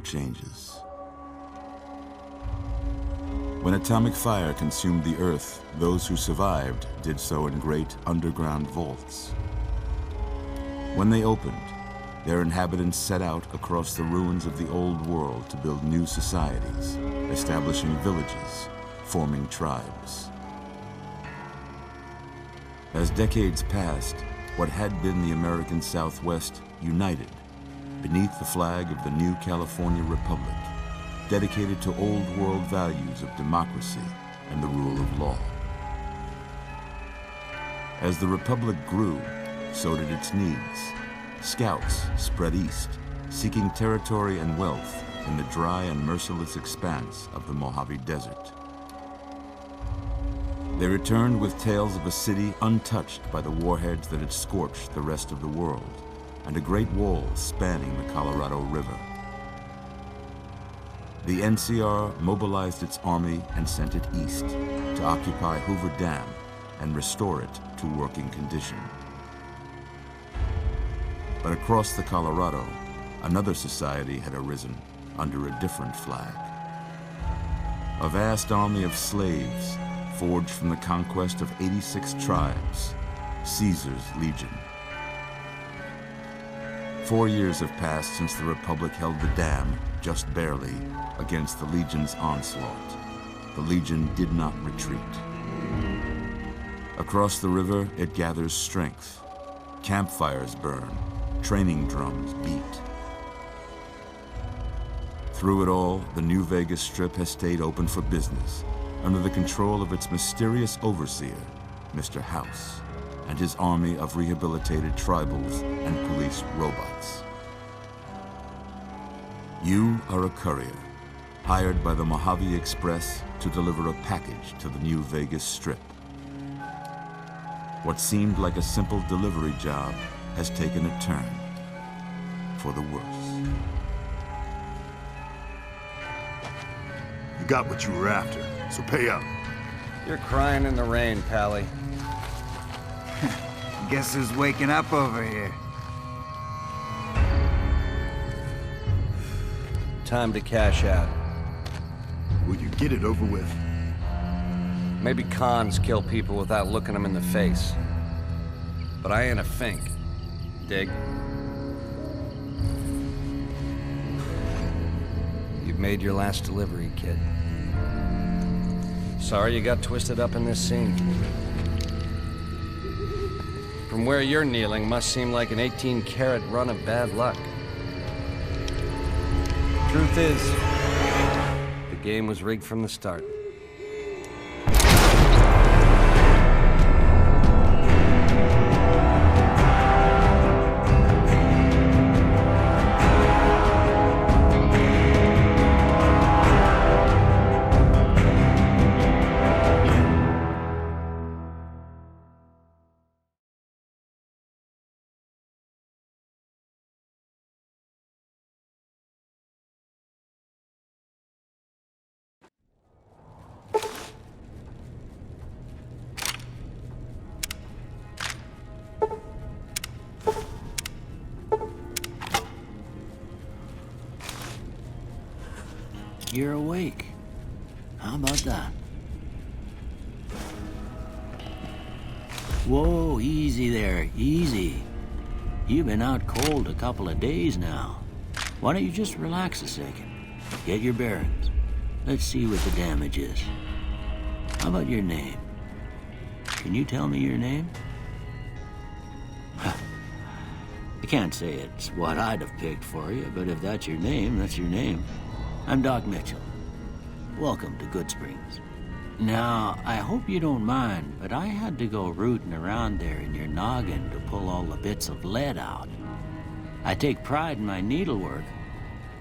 changes. When atomic fire consumed the Earth, those who survived did so in great underground vaults. When they opened, their inhabitants set out across the ruins of the old world to build new societies, establishing villages, forming tribes. As decades passed, what had been the American Southwest united beneath the flag of the new California Republic, dedicated to old world values of democracy and the rule of law. As the Republic grew, so did its needs. Scouts spread east, seeking territory and wealth in the dry and merciless expanse of the Mojave Desert. They returned with tales of a city untouched by the warheads that had scorched the rest of the world, and a great wall spanning the Colorado River. The NCR mobilized its army and sent it east to occupy Hoover Dam and restore it to working condition. But across the Colorado, another society had arisen under a different flag. A vast army of slaves forged from the conquest of 86 tribes, Caesar's Legion. 4 years have passed since the Republic held the dam, just barely, against the Legion's onslaught. The Legion did not retreat. Across the river, it gathers strength. Campfires burn, training drums beat. Through it all, the New Vegas Strip has stayed open for business, under the control of its mysterious overseer, Mr. House, and his army of rehabilitated tribals and police robots. You are a courier, hired by the Mojave Express to deliver a package to the New Vegas Strip. What seemed like a simple delivery job has taken a turn for the worse. You got what you were after, so pay up. You're crying in the rain, Pally. Guess who's waking up over here? Time to cash out. Will you get it over with? Maybe cons kill people without looking them in the face. But I ain't a fink. Dig? You've made your last delivery, kid. Sorry you got twisted up in this scene. From where you're kneeling must seem like an 18-carat run of bad luck. Truth is, the game was rigged from the start. You're awake. How about that? Whoa, easy there, easy. You've been out cold a couple of days now. Why don't you just relax a second? Get your bearings. Let's see what the damage is. How about your name? Can you tell me your name? I can't say it's what I'd have picked for you, but if that's your name, that's your name. I'm Doc Mitchell. Welcome to Goodsprings. Now, I hope you don't mind, but I had to go rooting around there in your noggin to pull all the bits of lead out. I take pride in my needlework,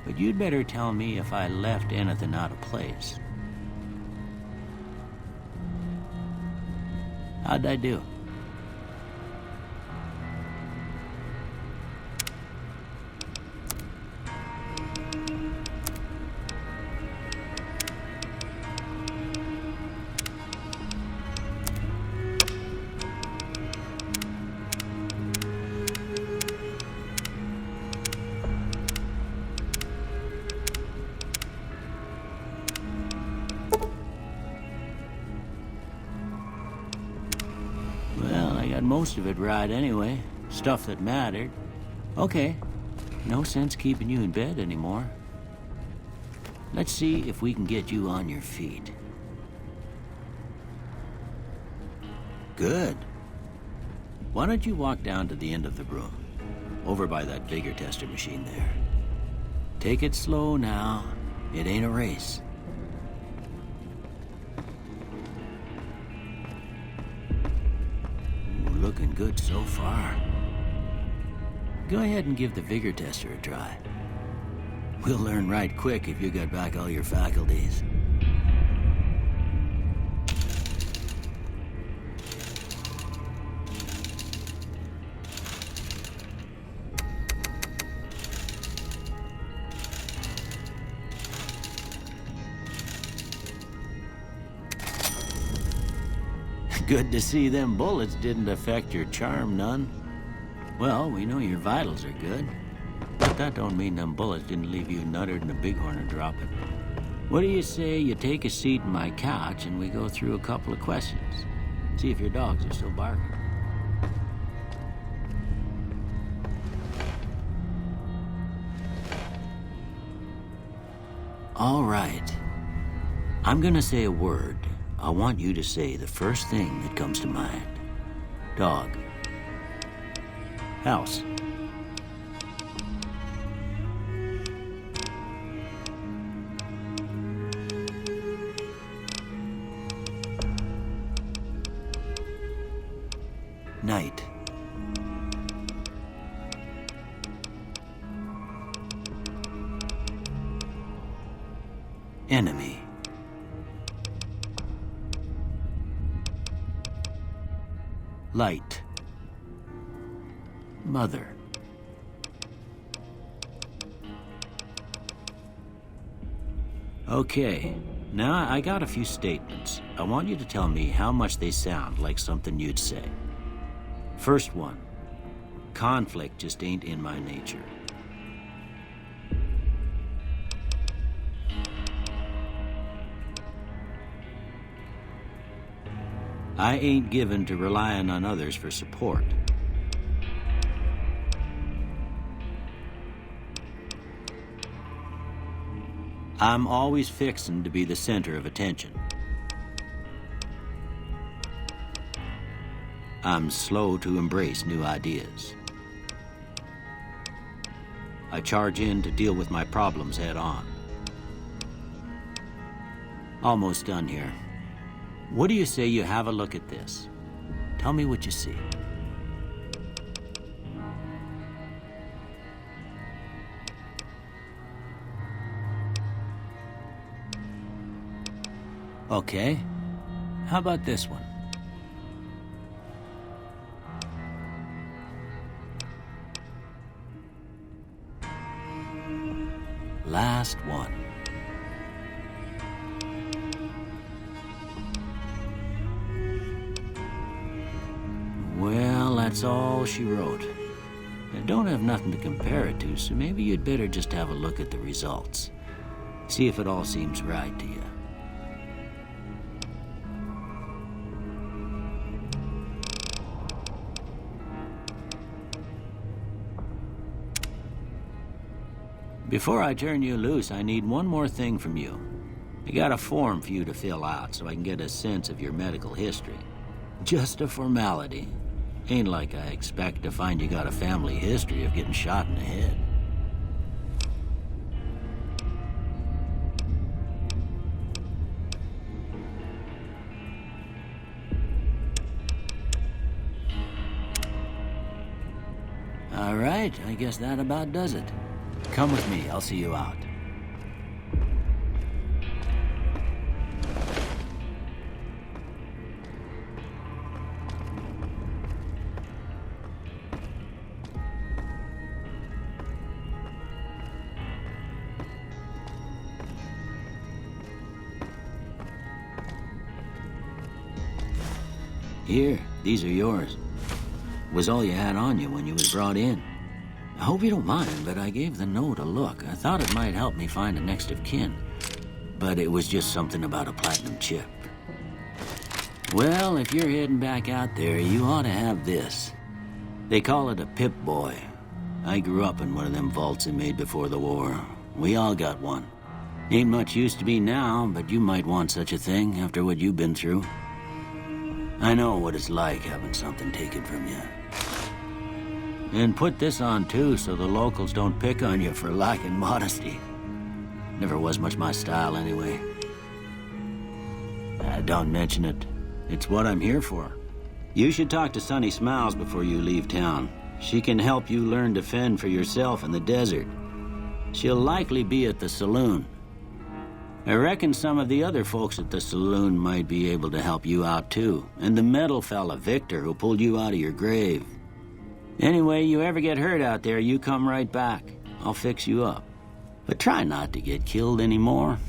but you'd better tell me if I left anything out of place. How'd I do? most of it right anyway. Stuff that mattered. Okay, no sense keeping you in bed anymore. Let's see if we can get you on your feet. Good. Why don't you walk down to the end of the room, over by that vigor tester machine there. Take it slow now. It ain't a race. Ooh, looking good so far. Go ahead and give the vigor tester a try. We'll learn right quick if you got back all your faculties. Good to see them bullets didn't affect your charm none. Well, we know your vitals are good. But that don't mean them bullets didn't leave you nuttered and a bighorn are dropping. What do you say you take a seat in my couch and we go through a couple of questions? See if your dogs are still barking. All right. I'm gonna say a word. I want you to say the first thing that comes to mind. Dog. House. Night. Enemy. Light. Mother. Okay, now I got a few statements. I want you to tell me how much they sound like something you'd say. First one, conflict just ain't in my nature. I ain't given to relying on others for support. I'm always fixin' to be the center of attention. I'm slow to embrace new ideas. I charge in to deal with my problems head on. Almost done here. What do you say you have a look at this? Tell me what you see. Okay. How about this one? Last one. Well, that's all she wrote. I don't have nothing to compare it to, so maybe you'd better just have a look at the results. See if it all seems right to you. Before I turn you loose, I need one more thing from you. I got a form for you to fill out so I can get a sense of your medical history. Just a formality. Ain't like I expect to find you got a family history of getting shot in the head. All right, I guess that about does it. Come with me, I'll see you out. Here, these are yours. Was all you had on you when you was brought in. I hope you don't mind, but I gave the note a look. I thought it might help me find a next of kin. But it was just something about a platinum chip. Well, if you're heading back out there, you ought to have this. They call it a Pip-Boy. I grew up in one of them vaults they made before the war. We all got one. Ain't much use to me now, but you might want such a thing after what you've been through. I know what it's like having something taken from you. And put this on too, so the locals don't pick on you for lacking modesty. Never was much my style anyway. Don't mention it. It's what I'm here for. You should talk to Sunny Smiles before you leave town. She can help you learn to fend for yourself in the desert. She'll likely be at the saloon. I reckon some of the other folks at the saloon might be able to help you out too. And the metal fella, Victor, who pulled you out of your grave. Anyway, you ever get hurt out there, you come right back. I'll fix you up. But try not to get killed anymore.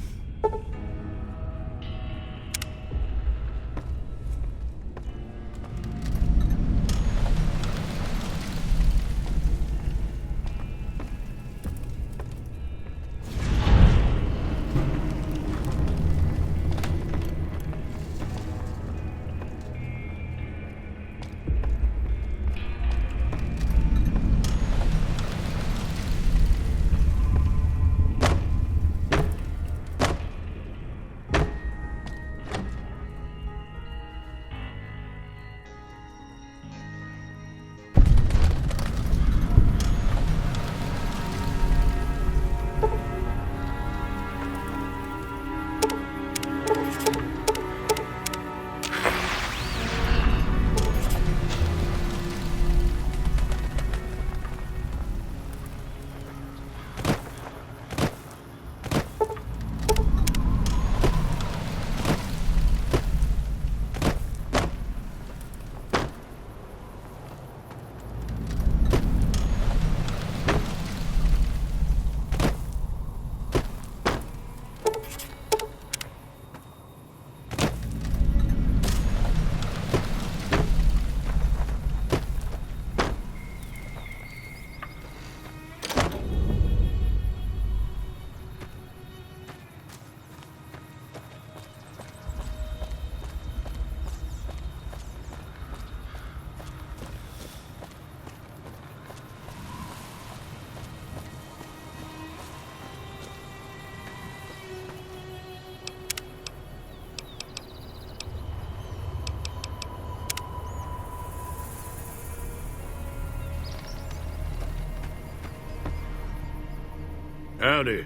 Howdy.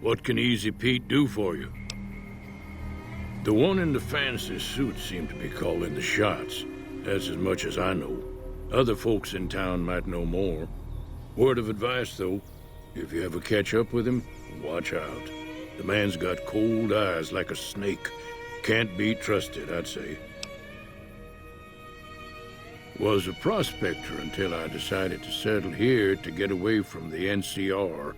What can Easy Pete do for you? The one in the fancy suit seemed to be calling the shots. That's as much as I know. Other folks in town might know more. Word of advice, though, if you ever catch up with him, watch out. The man's got cold eyes like a snake. Can't be trusted, I'd say. Was a prospector until I decided to settle here to get away from the NCR.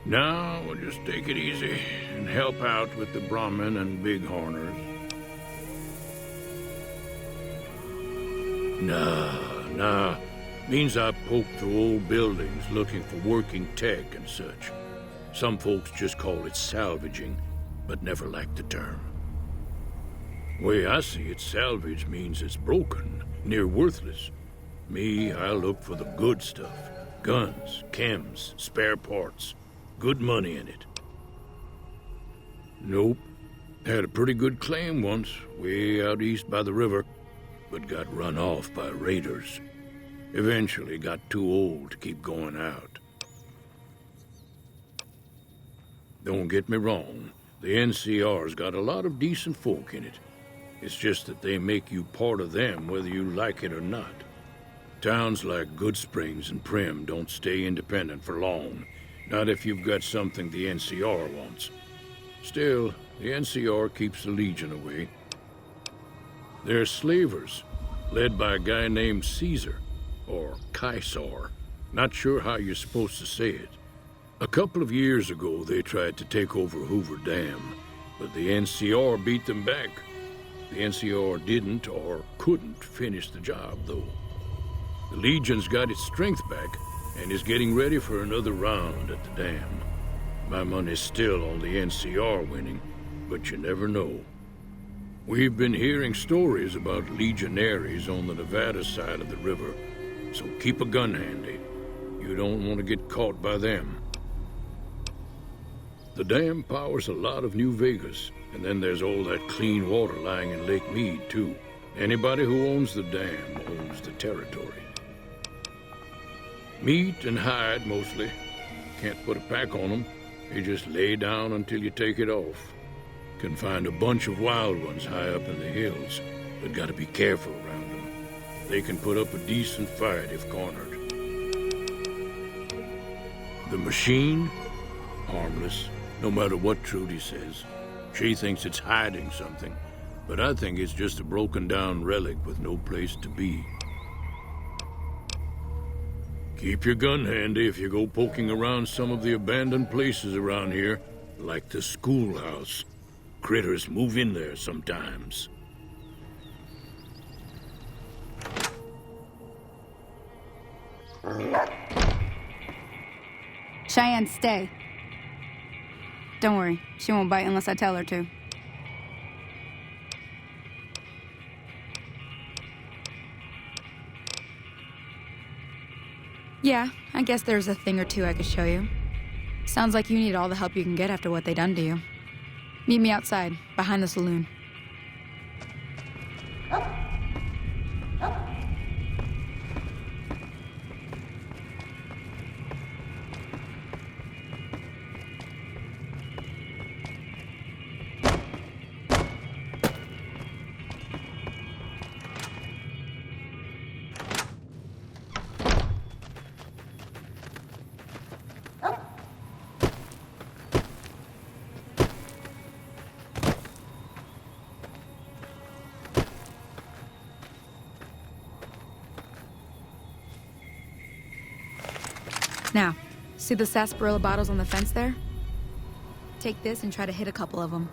Now, we'll just take it easy and help out with the Brahmin and Bighorners. Nah. Means I poke through old buildings looking for working tech and such. Some folks just call it salvaging, but never liked the term. Way I see it, salvage means it's broken, near worthless. Me, I look for the good stuff. Guns, chems, spare parts. Good money in it. Nope. Had a pretty good claim once, way out east by the river, but got run off by raiders. Eventually got too old to keep going out. Don't get me wrong, the NCR's got a lot of decent folk in it. It's just that they make you part of them whether you like it or not. Towns like Goodsprings and Prim don't stay independent for long. Not if you've got something the NCR wants. Still, the NCR keeps the Legion away. They're slavers, led by a guy named Caesar, or Caesar. Not sure how you're supposed to say it. A couple of years ago, they tried to take over Hoover Dam, but the NCR beat them back. The NCR didn't or couldn't finish the job, though. The Legion's got its strength back, and is getting ready for another round at the dam. My money's still on the NCR winning, but you never know. We've been hearing stories about legionaries on the Nevada side of the river, so keep a gun handy. You don't want to get caught by them. The dam powers a lot of New Vegas, and then there's all that clean water lying in Lake Mead, too. Anybody who owns the dam owns the territory. Meat and hide, mostly. Can't put a pack on them. You just lay down until you take it off. Can find a bunch of wild ones high up in the hills, but gotta be careful around them. They can put up a decent fight if cornered. The machine? Harmless, no matter what Trudy says. She thinks it's hiding something, but I think it's just a broken down relic with no place to be. Keep your gun handy if you go poking around some of the abandoned places around here, like the schoolhouse. Critters move in there sometimes. Cheyenne, stay. Don't worry, she won't bite unless I tell her to. Yeah, I guess there's a thing or two I could show you. Sounds like you need all the help you can get after what they done to you. Meet me outside, behind the saloon. Now, see the sarsaparilla bottles on the fence there? Take this and try to hit a couple of them.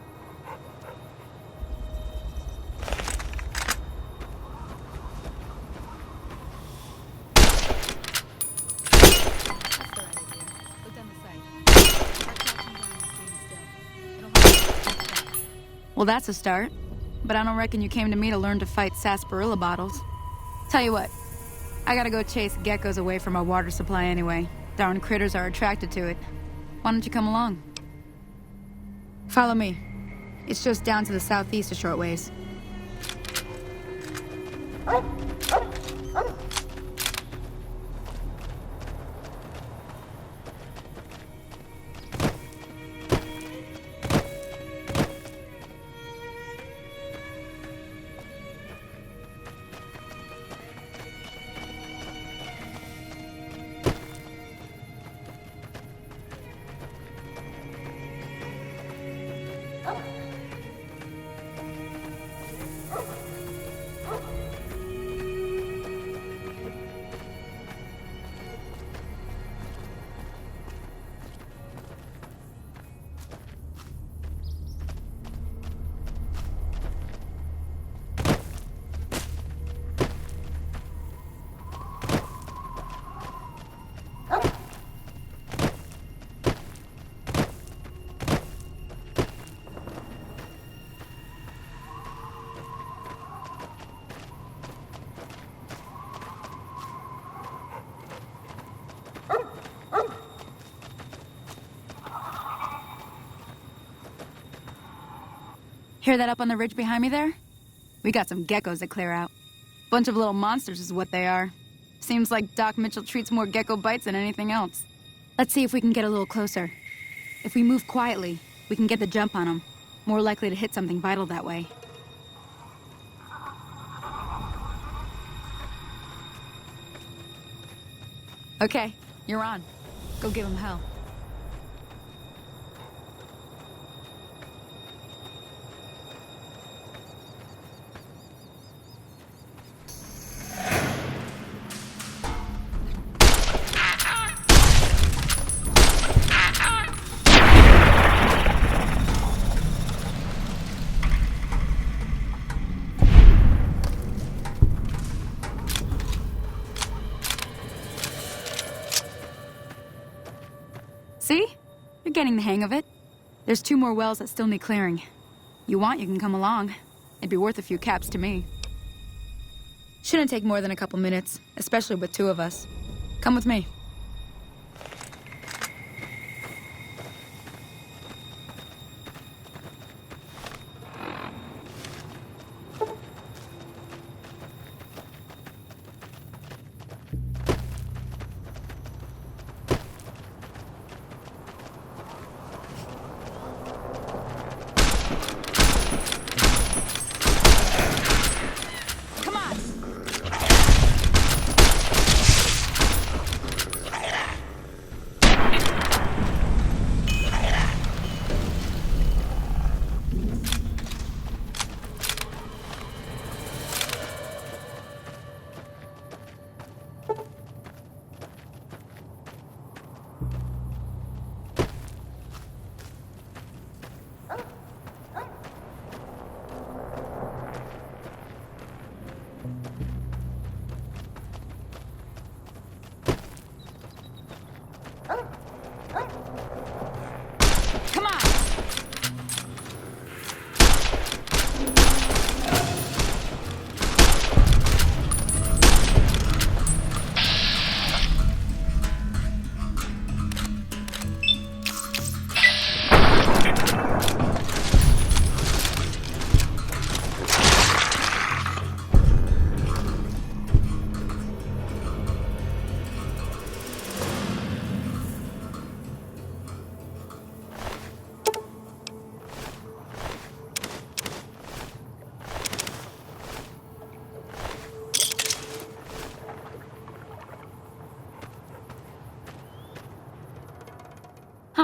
Well, that's a start. But I don't reckon you came to me to learn to fight sarsaparilla bottles. Tell you what, I gotta go chase geckos away from our water supply anyway. Darn critters are attracted to it. Why don't you come along? Follow me. It's just down to the southeast a short ways. Hear that up on the ridge behind me there? We got some geckos to clear out. Bunch of little monsters is what they are. Seems like Doc Mitchell treats more gecko bites than anything else. Let's see if we can get a little closer. If we move quietly, we can get the jump on them. More likely to hit something vital that way. Okay, you're on. Go give them hell. See? You're getting the hang of it. There's 2 more wells that still need clearing. You want, you can come along. It'd be worth a few caps to me. Shouldn't take more than a couple minutes, especially with two of us. Come with me.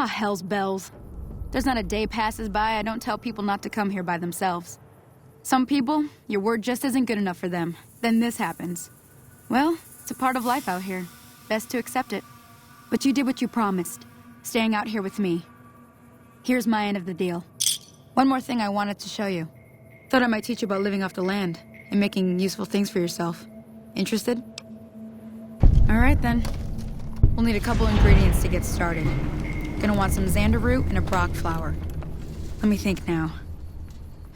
Ah, hell's bells. There's not a day passes by I don't tell people not to come here by themselves. Some people, your word just isn't good enough for them. Then this happens. Well, it's a part of life out here. Best to accept it. But you did what you promised, staying out here with me. Here's my end of the deal. One more thing I wanted to show you. Thought I might teach you about living off the land and making useful things for yourself. Interested? All right then. We'll need a couple ingredients to get started. Gonna want some xander root and a brock flower. Let me think now.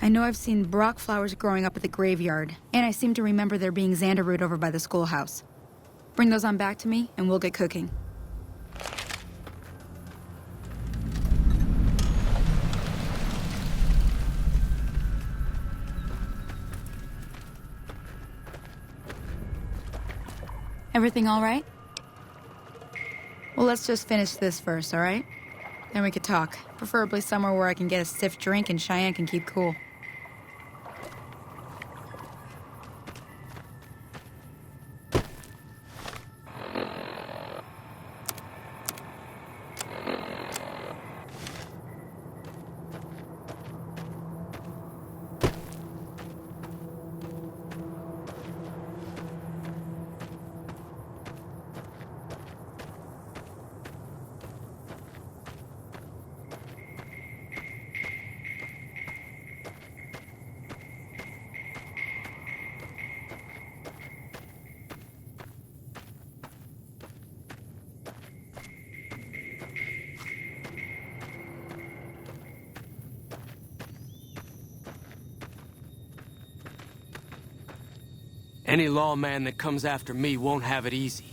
I know I've seen brock flowers growing up at the graveyard, and I seem to remember there being xander root over by the schoolhouse. Bring those on back to me, and we'll get cooking. Everything all right? Well, let's just finish this first, all right? Then we could talk. Preferably somewhere where I can get a stiff drink and Cheyenne can keep cool. Any lawman that comes after me won't have it easy.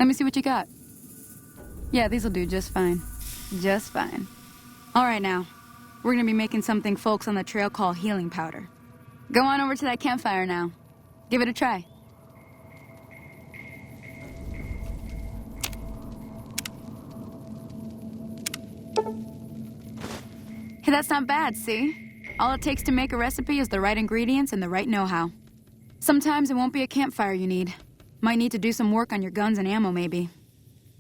Let me see what you got. Yeah, these'll do just fine. Just fine. All right, now. We're gonna be making something folks on the trail call healing powder. Go on over to that campfire now. Give it a try. Hey, that's not bad, see? All it takes to make a recipe is the right ingredients and the right know-how. Sometimes it won't be a campfire you need. Might need to do some work on your guns and ammo, maybe.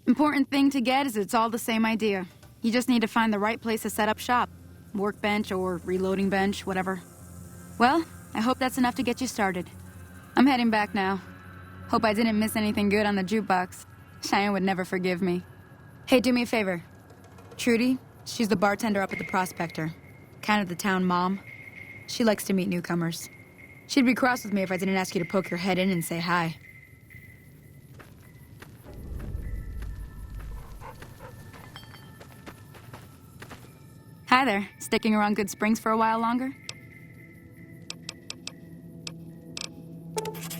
Important thing to get is it's all the same idea. You just need to find the right place to set up shop. Workbench or reloading bench, whatever. Well, I hope that's enough to get you started. I'm heading back now. Hope I didn't miss anything good on the jukebox. Cheyenne would never forgive me. Hey, do me a favor. Trudy, she's the bartender up at the Prospector. Kind of the town mom. She likes to meet newcomers. She'd be cross with me if I didn't ask you to poke your head in and say hi. Hi there. Sticking around Good Springs for a while longer?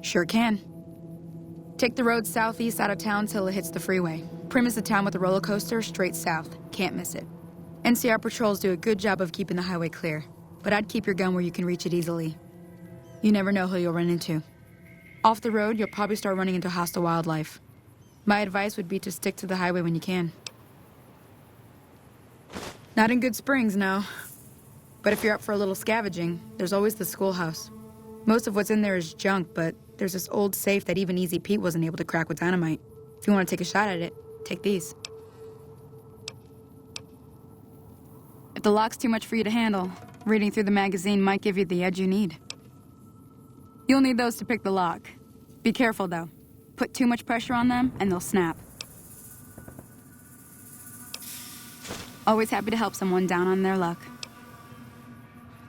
Sure can. Take the road southeast out of town till it hits the freeway. Prim is the town with the roller coaster straight south. Can't miss it. NCR patrols do a good job of keeping the highway clear, but I'd keep your gun where you can reach it easily. You never know who you'll run into. Off the road, you'll probably start running into hostile wildlife. My advice would be to stick to the highway when you can. Not in Good Springs, no. But if you're up for a little scavenging, there's always the schoolhouse. Most of what's in there is junk, but there's this old safe that even Easy Pete wasn't able to crack with dynamite. If you want to take a shot at it, take these. If the lock's too much for you to handle, reading through the magazine might give you the edge you need. You'll need those to pick the lock. Be careful, though. Put too much pressure on them, and they'll snap. Always happy to help someone down on their luck.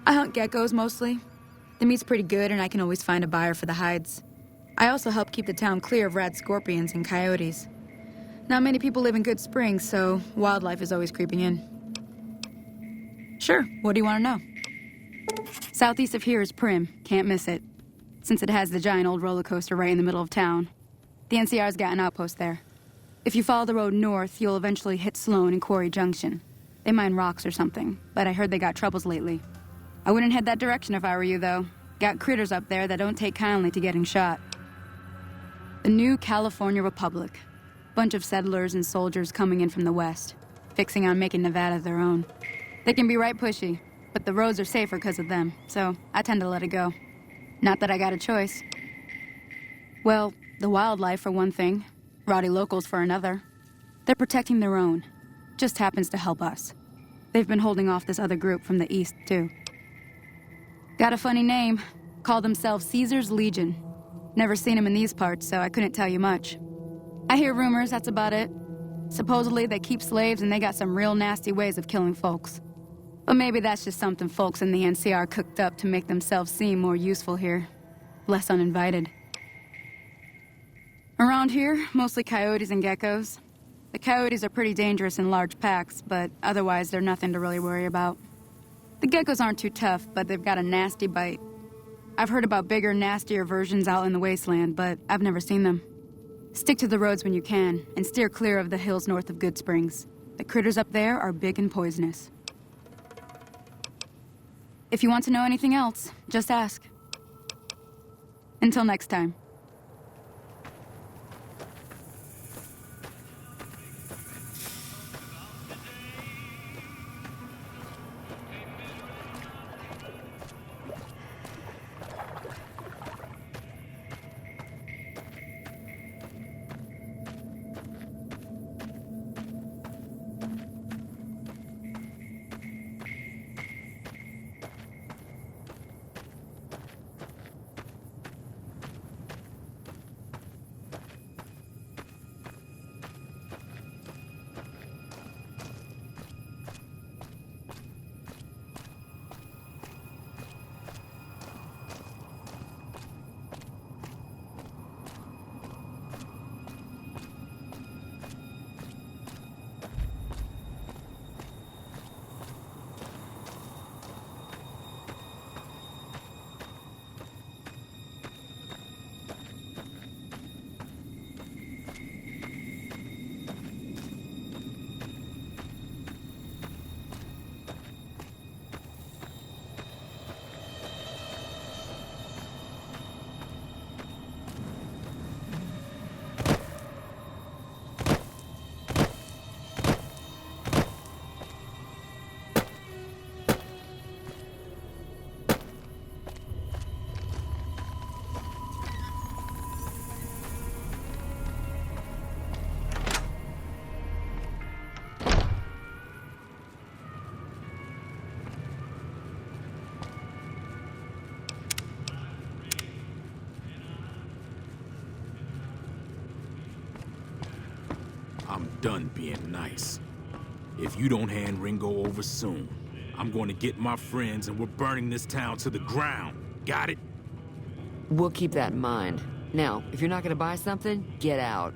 I hunt geckos, mostly. The meat's pretty good, and I can always find a buyer for the hides. I also help keep the town clear of rad scorpions and coyotes. Not many people live in Good Springs, so wildlife is always creeping in. Sure, what do you want to know? Southeast of here is Prim. Can't miss it. Since it has the giant old roller coaster right in the middle of town. The NCR's got an outpost there. If you follow the road north, you'll eventually hit Sloan and Quarry Junction. They mine rocks or something, but I heard they got troubles lately. I wouldn't head that direction if I were you, though. Got critters up there that don't take kindly to getting shot. The new California Republic. Bunch of settlers and soldiers coming in from the west, fixing on making Nevada their own. They can be right pushy, but the roads are safer because of them, so I tend to let it go. Not that I got a choice. Well, the wildlife for one thing, rowdy locals for another. They're protecting their own. Just happens to help us. They've been holding off this other group from the east, too. Got a funny name. Call themselves Caesar's Legion. Never seen them in these parts, so I couldn't tell you much. I hear rumors, that's about it. Supposedly they keep slaves and they got some real nasty ways of killing folks. But maybe that's just something folks in the NCR cooked up to make themselves seem more useful here. Less uninvited. Around here, mostly coyotes and geckos. The coyotes are pretty dangerous in large packs, but otherwise they're nothing to really worry about. The geckos aren't too tough, but they've got a nasty bite. I've heard about bigger, nastier versions out in the wasteland, but I've never seen them. Stick to the roads when you can, and steer clear of the hills north of Good Springs. The critters up there are big and poisonous. If you want to know anything else, just ask. Until next time. done being nice. If you don't hand Ringo over soon, I'm going to get my friends and we're burning this town to the ground. Got it? We'll keep that in mind. Now, if you're not gonna buy something, get out.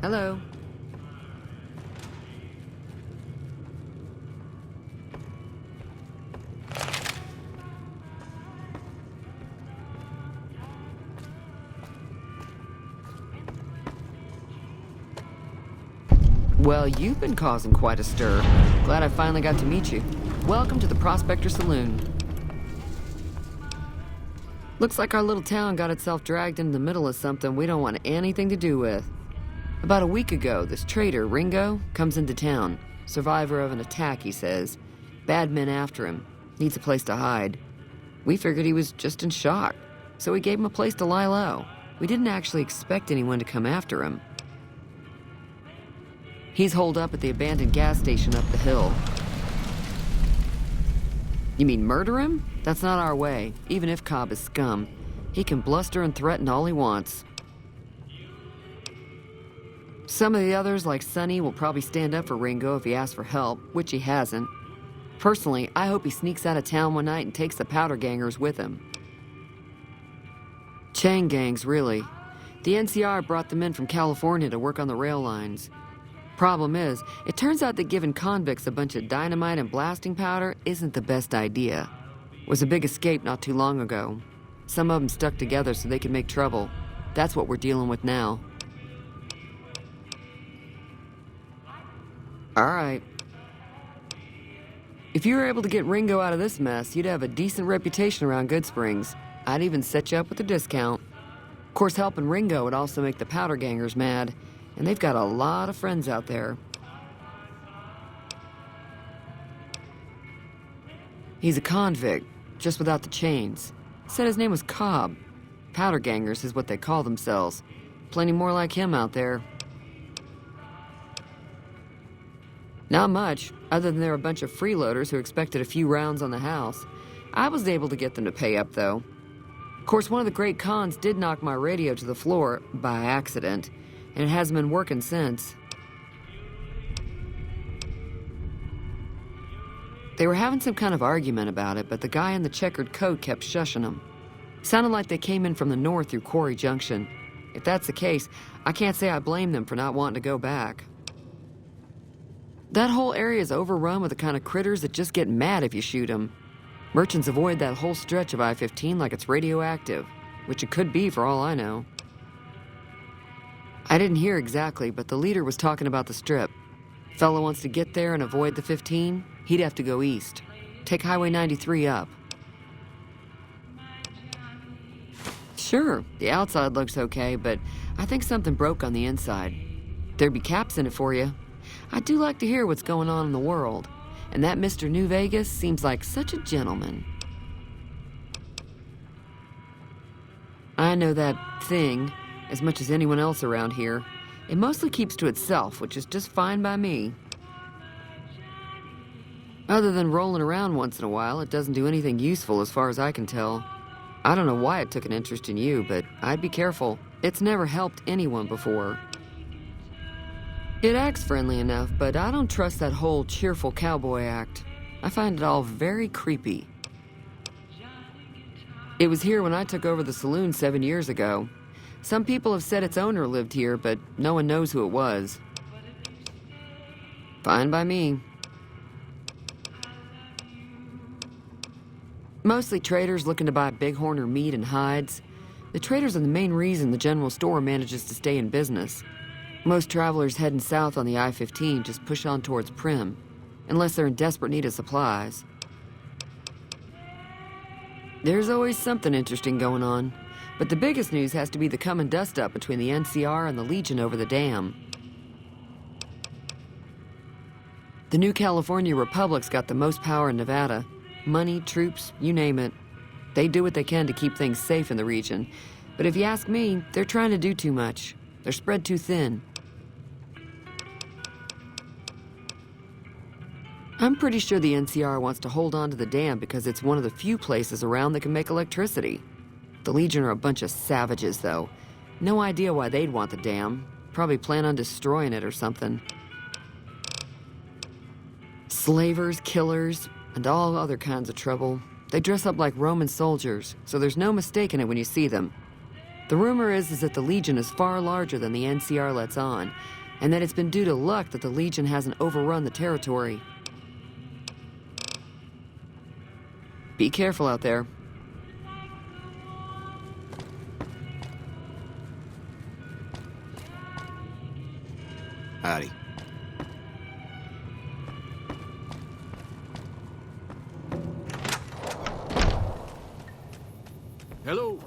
Hello? Well, you've been causing quite a stir. Glad I finally got to meet you. Welcome to the Prospector Saloon. Looks like our little town got itself dragged into the middle of something we don't want anything to do with. About a week ago, this traitor, Ringo, comes into town. Survivor of an attack, he says. Bad men after him. Needs a place to hide. We figured he was just in shock, so we gave him a place to lie low. We didn't actually expect anyone to come after him. He's holed up at the abandoned gas station up the hill. You mean murder him? That's not our way, even if Cobb is scum. He can bluster and threaten all he wants. Some of the others, like Sonny, will probably stand up for Ringo if he asks for help, which he hasn't. Personally, I hope he sneaks out of town one night and takes the powder gangers with him. Chain gangs, really. The NCR brought them in from California to work on the rail lines. Problem is, it turns out that giving convicts a bunch of dynamite and blasting powder isn't the best idea. It was a big escape not too long ago. Some of them stuck together so they could make trouble. That's what we're dealing with now. All right. If you were able to get Ringo out of this mess, you'd have a decent reputation around Good Springs. I'd even set you up with a discount. Of course, helping Ringo would also make the powder gangers mad. And they've got a lot of friends out there. He's a convict, just without the chains. Said his name was Cobb. Powder gangers is what they call themselves. Plenty more like him out there. Not much, other than they're a bunch of freeloaders who expected a few rounds on the house. I was able to get them to pay up, though. Of course, one of the great cons did knock my radio to the floor, by accident. And it hasn't been working since. They were having some kind of argument about it, but the guy in the checkered coat kept shushing them. Sounded like they came in from the north through Quarry Junction. If that's the case, I can't say I blame them for not wanting to go back. That whole area is overrun with the kind of critters that just get mad if you shoot them. Merchants avoid that whole stretch of I-15 like it's radioactive, which it could be for all I know. I didn't hear exactly, but the leader was talking about the strip. Fellow wants to get there and avoid the 15, he'd have to go east. Take Highway 93 up. Sure, the outside looks okay, but I think something broke on the inside. There'd be caps in it for you. I do like to hear what's going on in the world, and that Mr. New Vegas seems like such a gentleman. I know that thing as much as anyone else around here. It mostly keeps to itself, which is just fine by me. Other than rolling around once in a while, it doesn't do anything useful as far as I can tell. I don't know why it took an interest in you, but I'd be careful. It's never helped anyone before. It acts friendly enough, but I don't trust that whole cheerful cowboy act. I find it all very creepy. It was here when I took over the saloon 7 years ago. Some people have said its owner lived here, but no one knows who it was. Fine by me. Mostly traders looking to buy bighorn or meat and hides. The traders are the main reason the general store manages to stay in business. Most travelers heading south on the I-15 just push on towards Prim, unless they're in desperate need of supplies. There's always something interesting going on. But the biggest news has to be the come and dust up between the NCR and the Legion over the dam. The new California Republic's got the most power in Nevada. Money, troops, you name it. They do what they can to keep things safe in the region. But if you ask me, they're trying to do too much. They're spread too thin. I'm pretty sure the NCR wants to hold on to the dam because it's one of the few places around that can make electricity. The Legion are a bunch of savages, though. No idea why they'd want the dam. Probably plan on destroying it or something. Slavers, killers, and all other kinds of trouble. They dress up like Roman soldiers, so there's no mistaking it when you see them. The rumor is that the Legion is far larger than the NCR lets on, and that it's been due to luck that the Legion hasn't overrun the territory. Be careful out there. Howdy. Hello.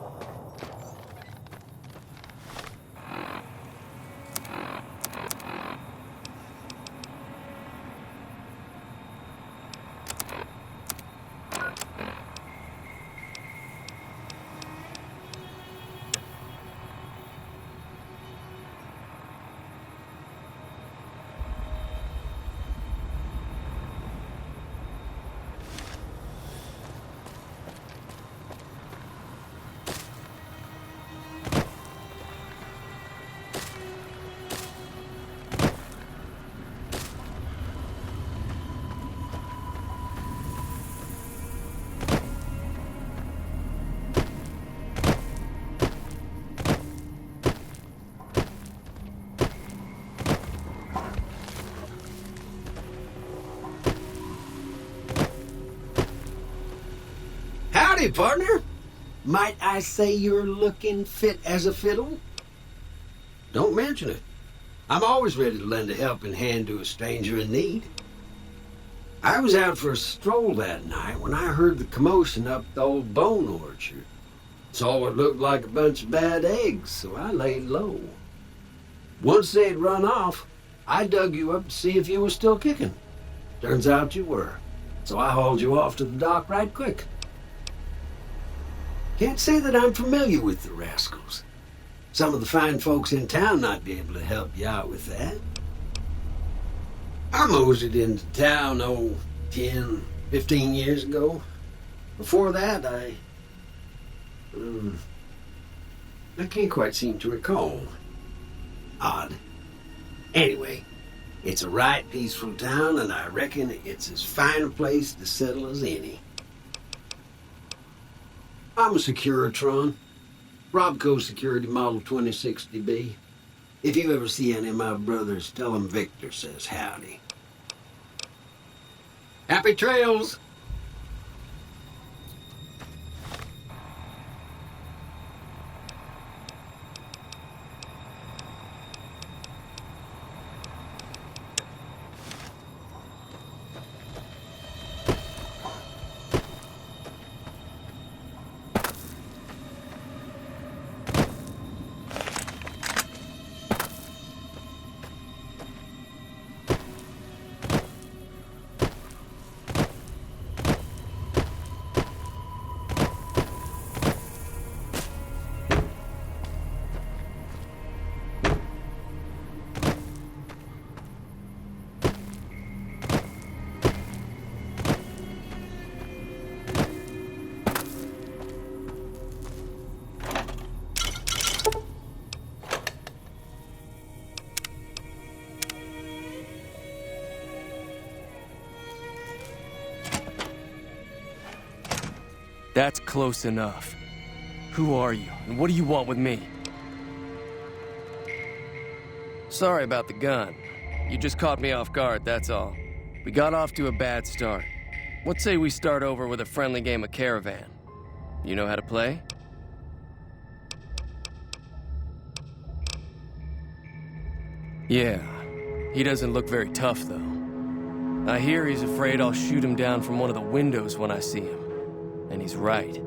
Howdy, partner. Might I say you're looking fit as a fiddle? Don't mention it. I'm always ready to lend a helping hand to a stranger in need. I was out for a stroll that night when I heard the commotion up the old bone orchard. Saw what looked like a bunch of bad eggs, so I laid low. Once they'd run off, I dug you up to see if you were still kicking. Turns out you were, so I hauled you off to the dock right quick. Can't say that I'm familiar with the rascals. Some of the fine folks in town might be able to help you out with that. I moseyed into town, 10, 15 years ago. Before that, I can't quite seem to recall. Odd. Anyway, it's a right peaceful town, and I reckon it's as fine a place to settle as any. I'm a Securitron. Robco Security Model 2060B. If you ever see any of my brothers, tell them Victor says howdy. Happy trails! That's close enough. Who are you, and what do you want with me? Sorry about the gun. You just caught me off guard, that's all. We got off to a bad start. What say we start over with a friendly game of Caravan? You know how to play? Yeah, he doesn't look very tough, though. I hear he's afraid I'll shoot him down from one of the windows when I see him. And he's right.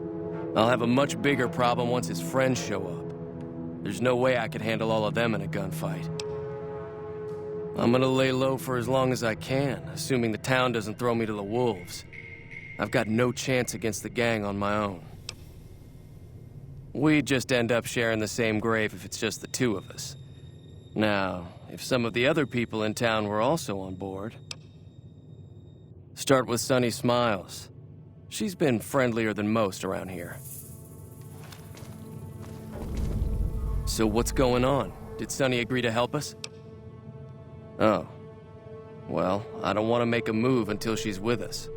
I'll have a much bigger problem once his friends show up. There's no way I could handle all of them in a gunfight. I'm gonna lay low for as long as I can, assuming the town doesn't throw me to the wolves. I've got no chance against the gang on my own. We'd just end up sharing the same grave if it's just the two of us. Now, if some of the other people in town were also on board... Start with Sunny Smiles. She's been friendlier than most around here. So what's going on? Did Sonny agree to help us? Oh. Well, I don't want to make a move until she's with us.